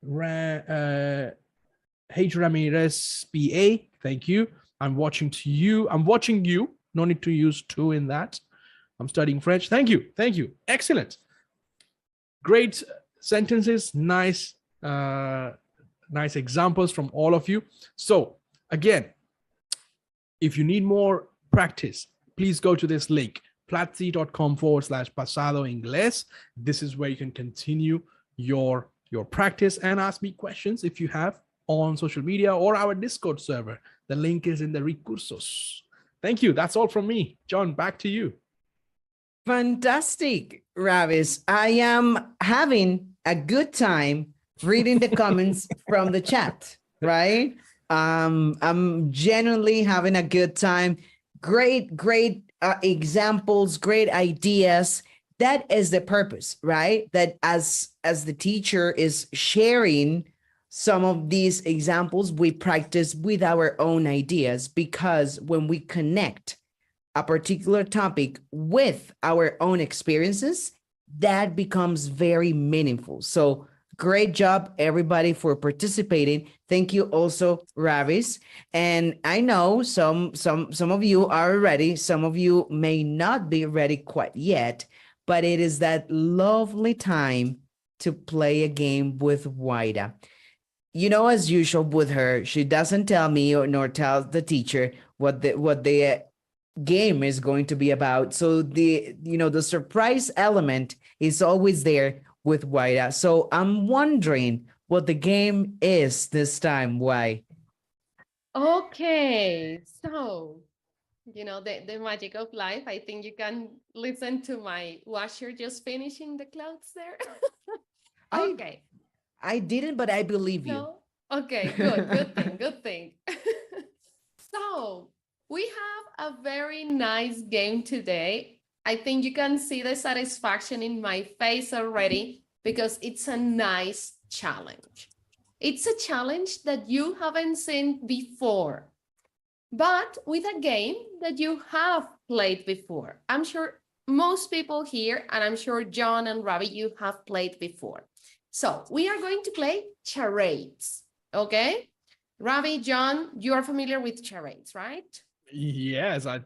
Ramirez PA. Thank you. I'm watching you. No need to use to in that. I'm studying French. Thank you. Thank you. Excellent. Great sentences. Nice examples from all of you. So again, if you need more practice, please go to this link, platzi.com/pasado inglés. This is where you can continue your practice and ask me questions if you have on social media or our Discord server. The link is in the recursos. Thank you. That's all from me. John, back to you. Fantastic, Ravis. I am having a good time reading the comments from the chat, right? I'm genuinely having a good time. Great examples, great ideas. That is the purpose, right? That as the teacher is sharing some of these examples, we practice with our own ideas, because when we connect a particular topic with our own experiences, that becomes very meaningful. So great job, everybody, for participating. Thank you also, Ravis. And I know some of you are ready. Some of you may not be ready quite yet, but it is that lovely time to play a game with Waida. You know, as usual with her, she doesn't tell me nor tell the teacher what the game is going to be about. So the surprise element is always there with Waida. So I'm wondering what the game is this time. Why? Okay, so the magic of life. I think you can listen to my washer just finishing the clothes there. Okay. I didn't, but I believe you. No? Okay, good thing. So we have a very nice game today. I think you can see the satisfaction in my face already, because it's a nice challenge. It's a challenge that you haven't seen before. but with a game that you have played before. I'm sure most people here, and I'm sure John and Ravi, you have played before. So we are going to play charades, okay? Ravi, John, you are familiar with charades, right? Yes, I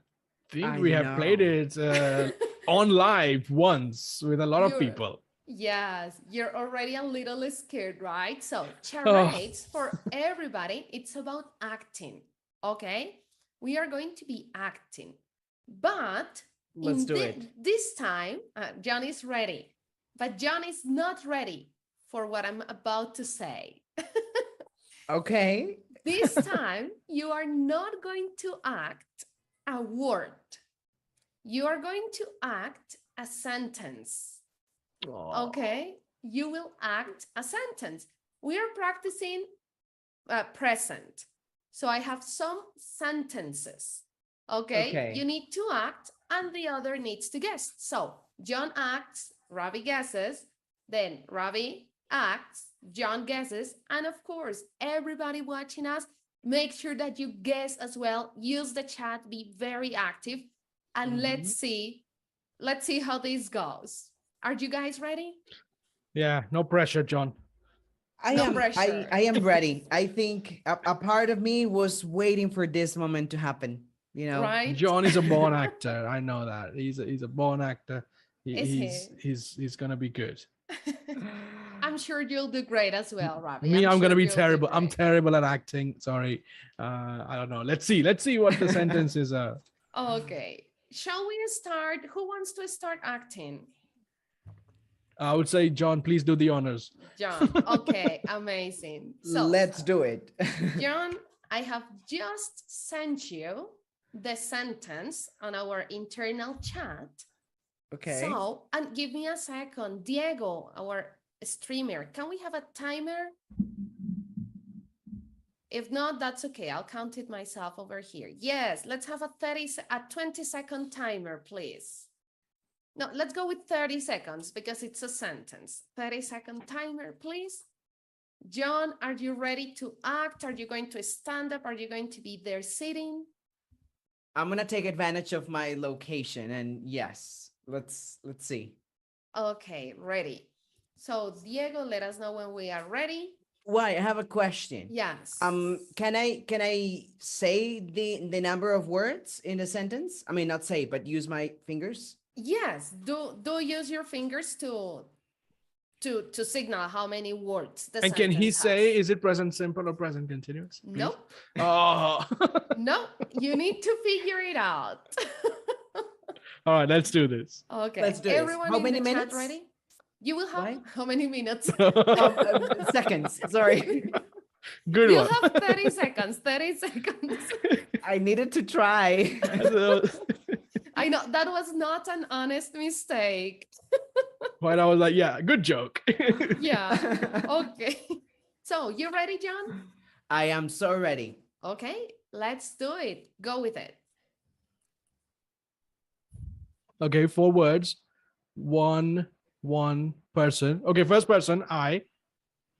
think I we have played know. it on live once with a lot of You're- people. Yes, you're already a little scared, right? So Oh. charades for everybody, it's about acting, okay? We are going to be acting, but Let's do it. this time, John is ready, but John is not ready for what I'm about to say. Okay. This time, you are not going to act a word. You are going to act a sentence. Okay, you will act a sentence. We are practicing present. So I have some sentences. Okay, you need to act and the other needs to guess. So John acts, Ravi guesses, then Ravi acts, John guesses, and of course, everybody watching us, make sure that you guess as well. Use the chat, be very active, and let's see how this goes. Are you guys ready? Yeah, no pressure, John. No pressure. I am ready. I think a part of me was waiting for this moment to happen, you know. Right? John is a born actor. I know that. He's a born actor. Is He's gonna be good. I'm sure you'll do great as well, Ravi. Me, I'm gonna sure be you'll do terrible. I'm great. terrible at acting. Sorry. I don't know. Let's see what the sentences are. Okay. Shall we start? Who wants to start acting? I would say, John, please do the honors. John. Okay, amazing. So let's do it. John, I have just sent you the sentence on our internal chat. Okay. So, and give me a second. Diego, our streamer, can we have a timer? If not, that's okay. I'll count it myself over here. Yes, let's have a 20-second timer, please. No, let's go with 30 seconds because it's a sentence. 30-second timer, please. John, are you ready to act? Are you going to stand up? Are you going to be there sitting? I'm gonna take advantage of my location, and yes, let's see. Okay, ready. So Diego, let us know when we are ready. Why? I have a question. Yes. Can I say the number of words in a sentence? I mean, not say, but use my fingers. Yes, do use your fingers to signal how many words the And can he sentence say, has. is it present simple or present continuous? Please? Nope. Oh. No, you need to figure it out. All right, let's do this. Okay. Let's do this. Everyone How in many the minutes? chat ready? You will have Why? how many minutes? Seconds. Sorry. Good You one. have 30 seconds. 30 seconds. I needed to try. I know that was not an honest mistake. But I was like, yeah, good joke. Yeah. Okay. So you ready, John? I am so ready. Okay, let's do it. Go with it. Okay, 4 words. One person. Okay, first person, I.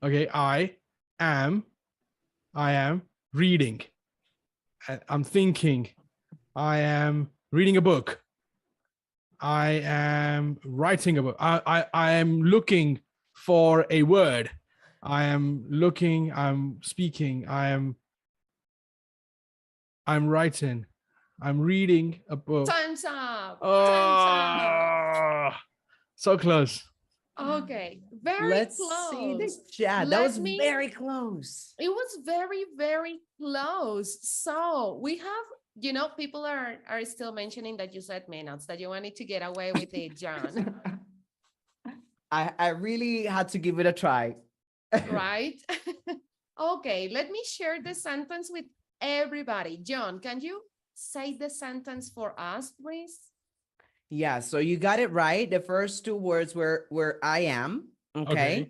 Okay, I am reading. I'm thinking. I am reading a book. I am writing a book. I am looking for a word. I am looking, I'm speaking, I'm writing, I'm reading a book. Time's up. Oh, Time's so close. up. Okay, very Let's close. see the chat. That was very close. It was very, very close. So we have, people are still mentioning that you said minutes, that you wanted to get away with it, John. I really had to give it a try. Right? Okay, let me share the sentence with everybody. John, can you say the sentence for us, please? Yeah, so you got it right. The first 2 words were I am. Okay.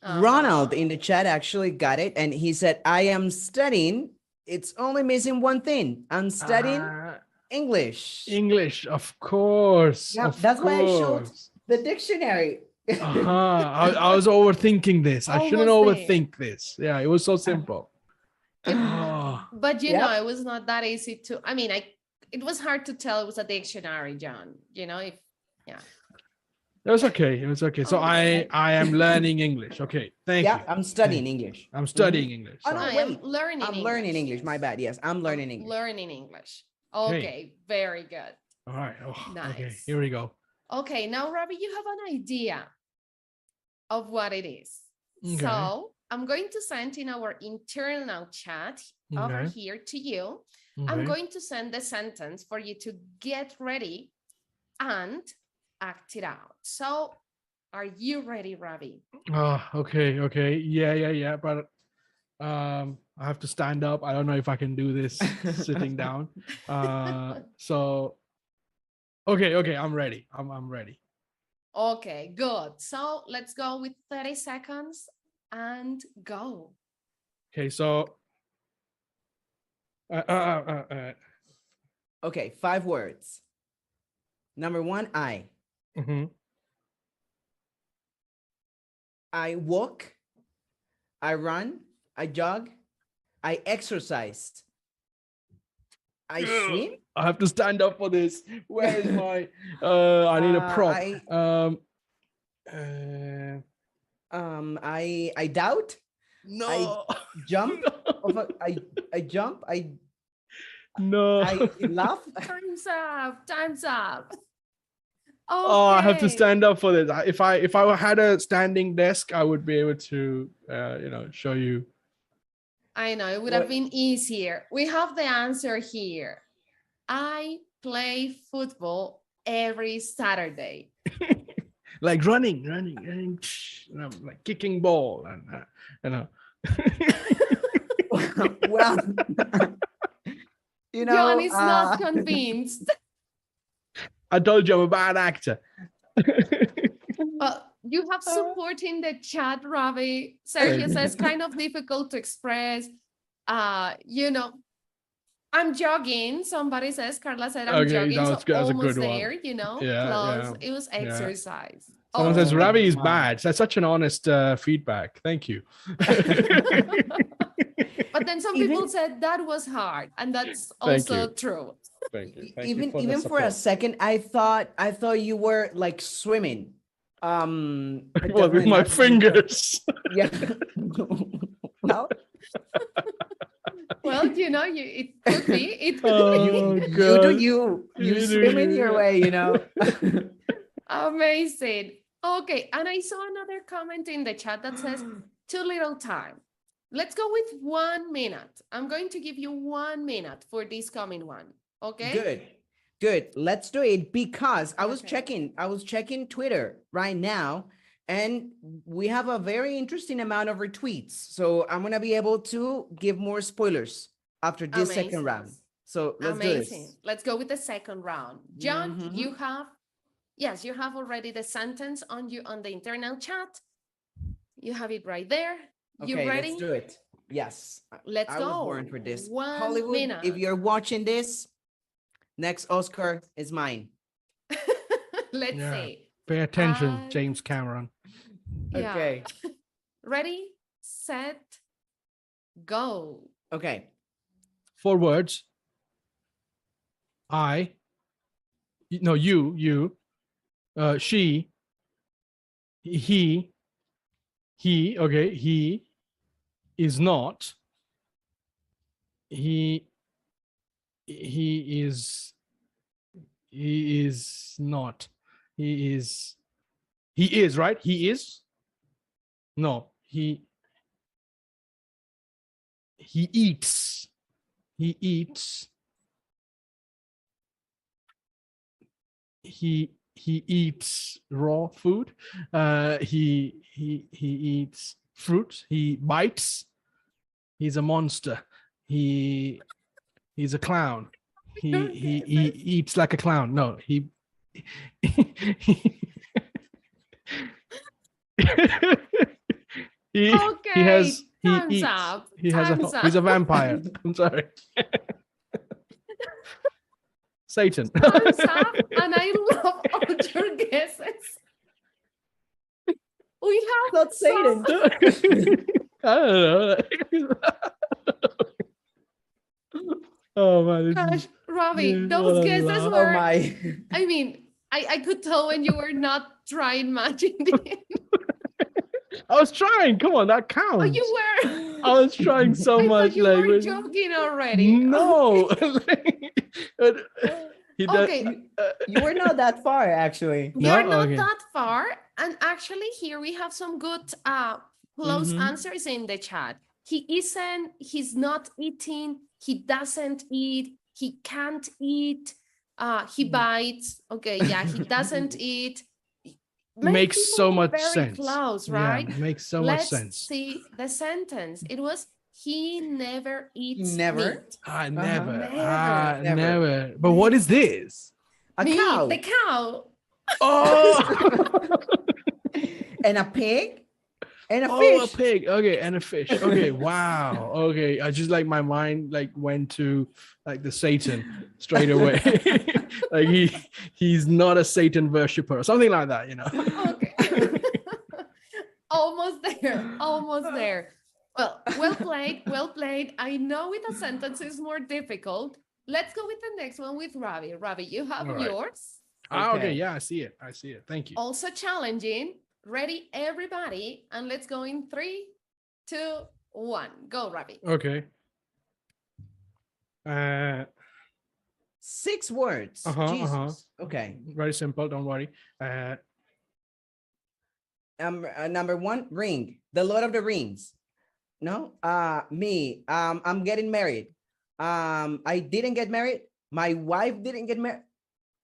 Ronald in the chat actually got it, and he said, I am studying. It's only missing one thing. I'm studying English. English, of course. Yeah, of that's why I showed course. the dictionary. I was overthinking this. I shouldn't Almost overthink this. Yeah, it was so simple. Oh, But you Yep. know, it was not that easy to, I mean, it was hard to tell it was a dictionary, John, you know, if, yeah. it was okay. It was okay. So Okay. I am learning English. Okay, thank Yeah, you. I'm studying Thank you. English. I'm studying English. Oh, no, Sorry. I am wait. learning I'm learning English. yes. My bad. Yes, I'm learning English. Learning English. Okay. Okay, very good. All right. Oh, okay. Nice. Here we go. Okay, now, Robbie, you have an idea of what it is. Okay. So I'm going to send in our internal chat over Okay. here to you. I'm Okay. going to send the sentence for you to get ready and act it out. So are you ready, Robbie? Oh, okay. Okay. Yeah. But I have to stand up. I don't know if I can do this sitting down. So okay. I'm ready. I'm ready. Okay, good. So let's go with 30 seconds and go. Okay. So. Okay, 5 words. Number 1, I. Mhm. I walk, I run, I jog, I exercise, I swim. I have to stand up for this. Where is my? I need a prop. I doubt, No. jump, No. I jump, No. I laugh. Time's up. Time's up. Oh, I have to Okay. stand up for this. If I had a standing desk, I would be able to, show you. I know it would have been easier. We have the answer here. I play football every Saturday. Like running, like kicking ball, and Well, you know, John is not convinced. I told you I'm a bad actor. You have support in the chat, Ravi. Sergio Thank says kind of difficult to express. I'm jogging. Somebody says, Carla said, I'm Okay, jogging. that So was good. That was a almost good one. there, Yeah, close. yeah, It was yeah. exercise. Someone says Okay. Ravi is my. bad. That's such an honest feedback. Thank you. But then some people said that was hard, and that's also you. true. Thank you. Thank even you for even the for a support. second, I thought you were like swimming. Well, with definitely my not swimming. fingers. Yeah. Well, Well, it could be. It could Oh, be. you do God. you You do swim in you, your yeah. way, you know. Amazing. Okay, and I saw another comment in the chat that says too little time. Let's go with 1 minute. I'm going to give you 1 minute for this coming one. Okay. Good. Let's do it, because I was Okay. checking Twitter right now, and we have a very interesting amount of retweets. So I'm gonna be able to give more spoilers after this second round. So let's do Amazing. this. Let's go with the second round. John, Mhm. you have already the sentence on the internal chat. You have it right there. You Okay, ready? let's do it. Yes. Let's I go. was born for this. 1 Hollywood, minute. if you're watching this, next Oscar is mine. Let's Yeah. see. Pay attention, James Cameron. Yeah. Okay. Ready, set, go. Okay. 4 words. You, she, he, okay, he is not, he is not, he is, right? He is, no, he eats, he eats, he eats raw food, he eats fruit, he bites, he's a monster, he's a clown, he eats like a clown. No, he he Okay, time's eats, up. he's Time's a up. vampire. I'm sorry. Satan. Time's up, and I love all your guesses. We have Not Satan. I don't know. Oh man, Gosh, Robbie, yeah, those what a guesses laugh. Oh were, my. I mean, I could tell when you were not trying much in the I was trying. Come on, that Oh, counts. you were. I was trying so I much. thought you Like, were joking already. no. He does. Okay, You were not that far, actually. you're No. not Okay. that far. And actually, here we have some good close Mhm. answers in the chat. He isn't, he's not eating, he doesn't eat, he can't eat, he bites. Okay, yeah, he doesn't eat. Many Makes people so were much very sense. close, Yeah, right? makes so much Let's sense. see the sentence. It was, he never eats Never? meat. I Uh-huh. never. Never. Never. Never. But what is this? A Meat, cow. the cow. Oh. And a pig. And a Oh, a fish. pig. Okay, and a fish. Okay, wow. Okay, I just like my mind like went to like the Satan straight away. Like he's not a Satan worshiper or something like that, you know. Okay. Almost there. Almost there. Well played. Well played. I know with a sentence is more difficult. Let's go with the next one with Ravi. Ravi, you have All right. yours. Ah, okay, Okay. yeah, I see it. I see it. Thank you. Also challenging. Ready, everybody? And let's go in 3, 2, 1. Go, Ravi. Okay. 6 words. Jesus. Okay. Very simple. Don't worry. Number 1, ring. The Lord of the Rings. No. Me. I'm getting married. I didn't get married. My wife didn't get married.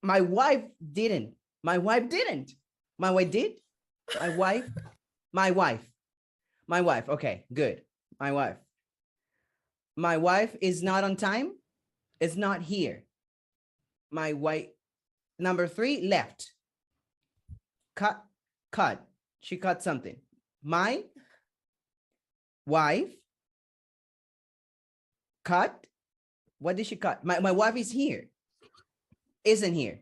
My wife didn't. My wife didn't. My wife did. My wife. My wife. My wife. Okay. Good. My wife. My wife is not on time. Is not here. My wife. Number 3, left. Cut. She cut something. My wife cut. What did she cut? My wife is here. Isn't here.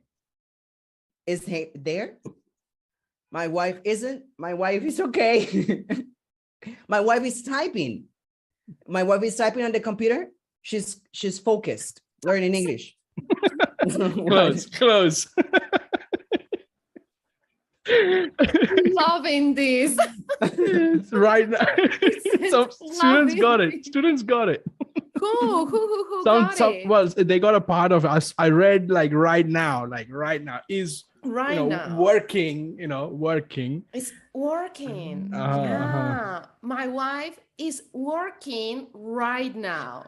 Is there? My wife isn't. My wife is okay. My wife is typing. My wife is typing on the computer. She's focused, learning English. Close. Loving this. Right now. Some students got it. Students got it. Who got it? Well, they got a part of us. I read like right now is Right now. working, It's working. Uh-huh, Yeah. My wife is working right now.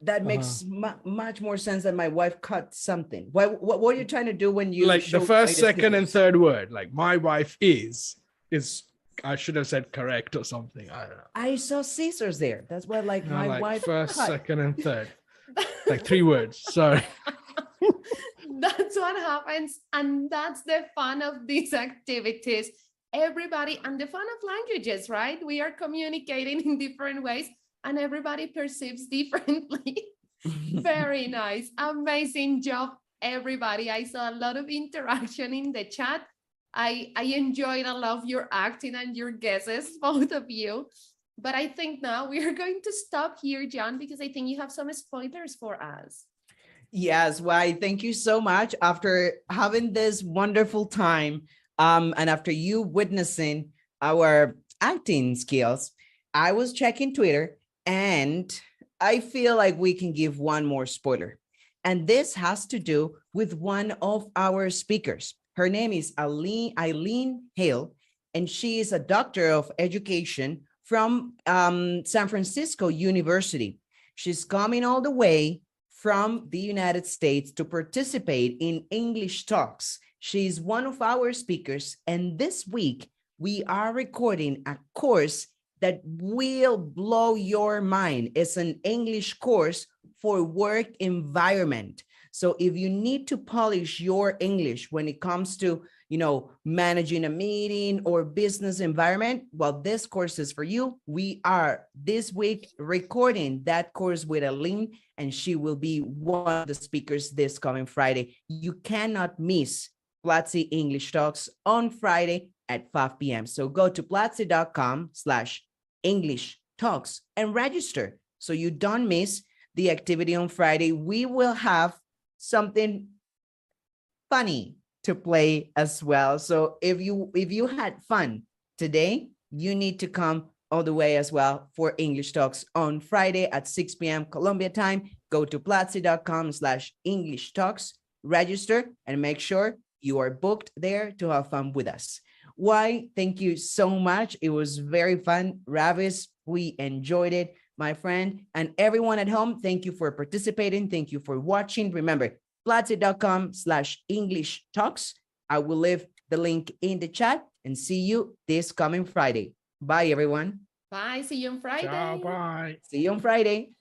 That makes much more sense than my wife cut something. What were you trying to do when you like the showed first, the second, and scissors? third word, like my wife is I should have said correct or something. I don't know. I saw scissors there. That's what like my Like wife first, cut. second, and third. Like 3 words. Sorry. That's what happens. And that's the fun of these activities. Everybody, and the fun of languages, right? We are communicating in different ways and everybody perceives differently. Very nice. Amazing job, everybody. I saw a lot of interaction in the chat. I enjoyed a lot of your acting and your guesses, both of you. But I think now we are going to stop here, John, because I think you have some spoilers for us. Yes, why? Thank you so much. After having this wonderful time, and after you witnessing our acting skills, I was checking Twitter and I feel like we can give one more spoiler. And this has to do with one of our speakers. Her name is Eileen Hale, and she is a doctor of education from San Francisco University. She's coming all the way from the United States to participate in English Talks. She's one of our speakers, and this week we are recording a course that will blow your mind. It's an English course for work environment. So if you need to polish your English when it comes to, managing a meeting or business environment, well, this course is for you. We are this week recording that course with Eileen, and she will be one of the speakers this coming Friday. You cannot miss Platzi English Talks on Friday at 5 p.m. So go to platzi.com/English Talks and register so you don't miss the activity on Friday, we will have something funny to play as well. So if you had fun today, you need to come all the way as well for English Talks on Friday at 6 p.m. Colombia time. Go to platzi.com/English Talks, register, and make sure you are booked there to have fun with us. Why? Thank you so much. It was very fun. Ravis, we enjoyed it, my friend. And everyone at home, thank you for participating. Thank you for watching. Remember, platzi.com/English Talks. I will leave the link in the chat and see you this coming Friday. Bye, everyone. Bye. See you on Friday. Ciao, bye. See you on Friday.